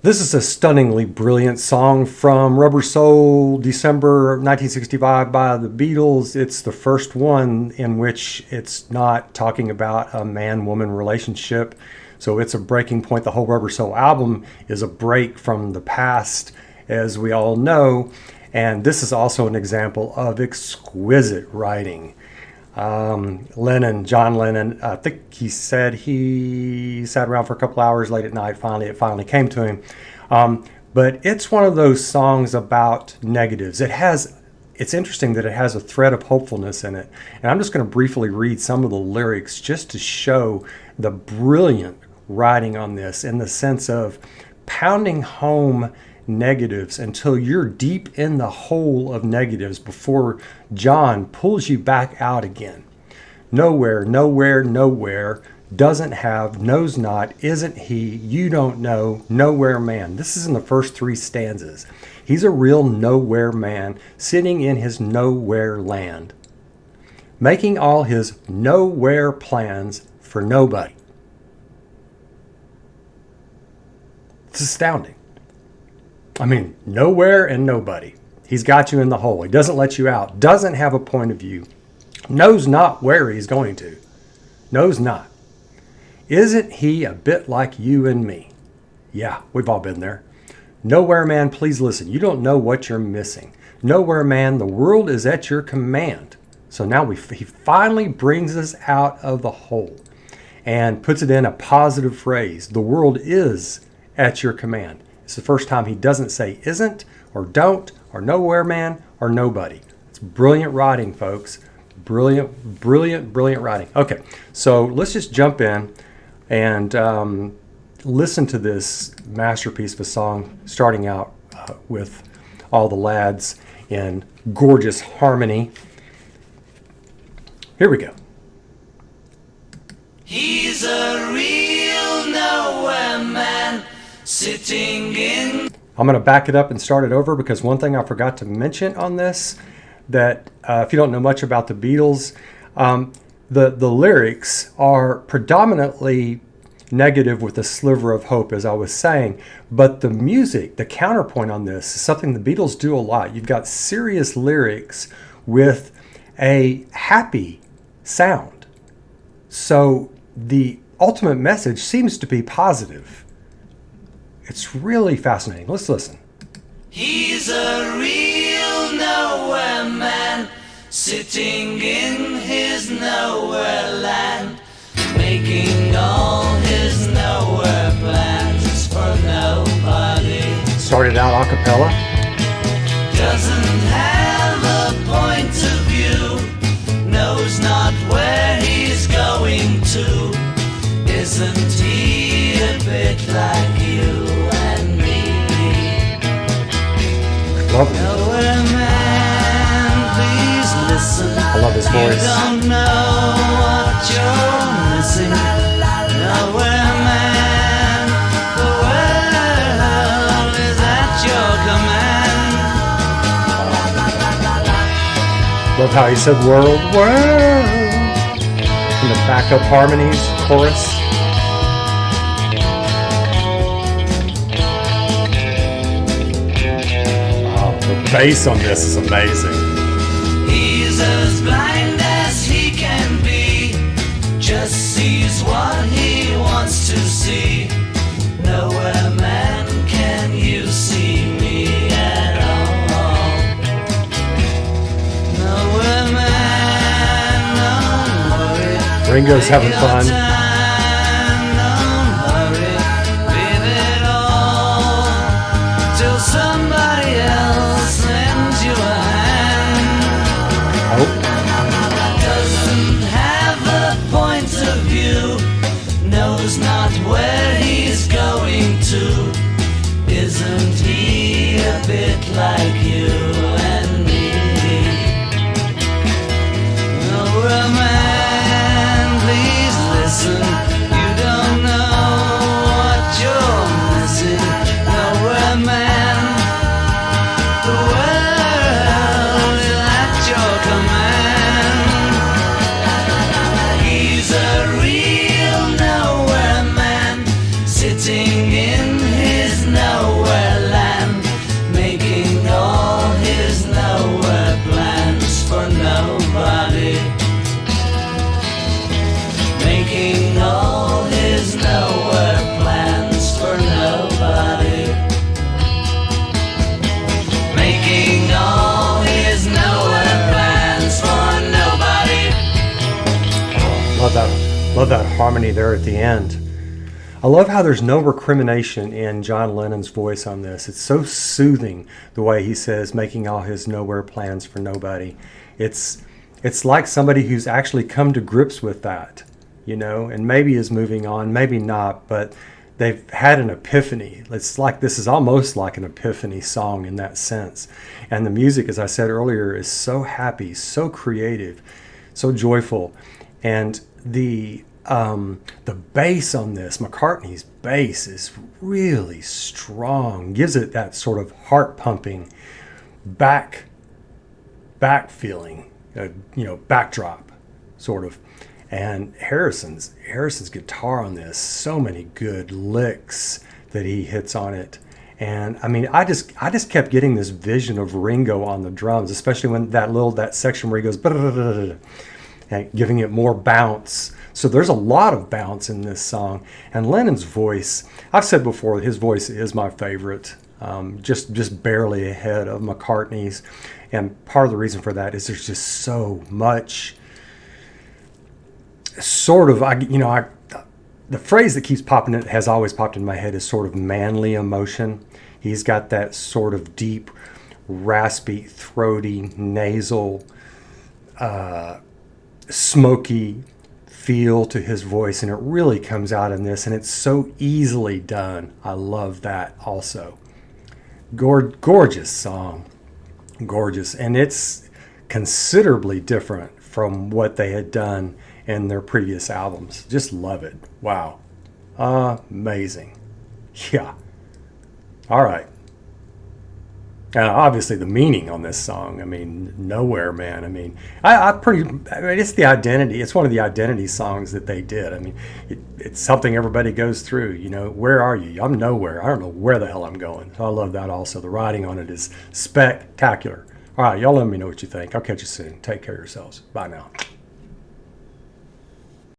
This is a stunningly brilliant song from Rubber Soul, December 1965 by the Beatles. It's the first one in which it's not talking about a man-woman relationship. So it's a breaking point. The whole Rubber Soul album is a break from the past, as we all know. And this is also an example of exquisite writing. John Lennon, I think he said he sat around for a couple hours late at night. It finally came to him. But it's one of those songs about negatives. It's interesting that it has a thread of hopefulness in it. And I'm just going to briefly read some of the lyrics just to show the brilliant writing on this, in the sense of pounding home negatives until you're deep in the hole of negatives before John pulls you back out again. Nowhere, nowhere, nowhere, doesn't have, knows not, isn't he, you don't know, nowhere man. This is in the first three stanzas. He's a real nowhere man sitting in his nowhere land, making all his nowhere plans for nobody. It's astounding. I mean, nowhere and nobody. He's got you in the hole. He doesn't let you out. Doesn't have a point of view. Knows not where he's going to. Knows not. Isn't he a bit like you and me? Yeah, we've all been there. Nowhere man, please listen. You don't know what you're missing. Nowhere man, the world is at your command. So now he finally brings us out of the hole and puts it in a positive phrase. The world is at your command. It's the first time he doesn't say isn't or don't or nowhere man or nobody. It's brilliant writing, folks. Brilliant, brilliant, brilliant writing. Okay, so let's just jump in and listen to this masterpiece of a song, starting out with all the lads in gorgeous harmony. Here we go. He's a real nowhere man. Sitting in. I'm going to back it up and start it over, because one thing I forgot to mention on this, that if you don't know much about the Beatles, the lyrics are predominantly negative with a sliver of hope, as I was saying. But the music, the counterpoint on this, is something the Beatles do a lot. You've got serious lyrics with a happy sound. So the ultimate message seems to be positive. It's really fascinating. Let's listen. He's a real nowhere man, sitting in his nowhere land, making all his nowhere plans for nobody. Started out a cappella. Doesn't have a point of view, knows not where he's going to. Isn't he a bit like you and me? Lovely. Nowhere man, please listen. I love his voice. You don't know what you're missing. Nowhere man, the world is at your command. Love how he said world, world. And the backup harmonies, chorus. Bass on this is amazing. He's as blind as he can be, just sees what he wants to see. Nowhere man, can you see me at all? Nowhere man, don't worry. Ringo's having fun. Don't hurry, leave it all till somebody else lends you a hand. Oh. Doesn't have a point of view, knows not where he's going to. Isn't he a bit like you and me? Nowhere man, please listen. Love that harmony there at the end. I love how there's no recrimination in John Lennon's voice on this. It's so soothing the way he says, making all his nowhere plans for nobody. It's like somebody who's actually come to grips with that, you know, and maybe is moving on, maybe not, but they've had an epiphany. It's like, this is almost like an epiphany song in that sense. And the music, as I said earlier, is so happy, so creative, so joyful. And the bass on this, McCartney's bass, is really strong. Gives it that sort of heart pumping back feeling, backdrop sort of. And Harrison's guitar on this, so many good licks that he hits on it. And I mean, I just kept getting this vision of Ringo on the drums, especially when that section where he goes and giving it more bounce. So there's a lot of bounce in this song. And Lennon's voice, I've said before, his voice is my favorite, just barely ahead of McCartney's. And part of the reason for that is there's just so much sort of, the phrase that keeps has always popped in my head is sort of manly emotion. He's got that sort of deep, raspy, throaty, nasal, smoky feel to his voice, and it really comes out in this, and it's so easily done. I love that also. Gorgeous song. Gorgeous. And it's considerably different from what they had done in their previous albums. Just love it. Wow. Amazing. Yeah. All right. Obviously the meaning on this song, I mean, Nowhere Man. I mean, it's the identity. It's one of the identity songs that they did. I mean, it's something everybody goes through, you know. Where are you? I'm nowhere. I don't know where the hell I'm going. So I love that also. The writing on it is spectacular. All right, y'all let me know what you think. I'll catch you soon. Take care of yourselves. Bye now.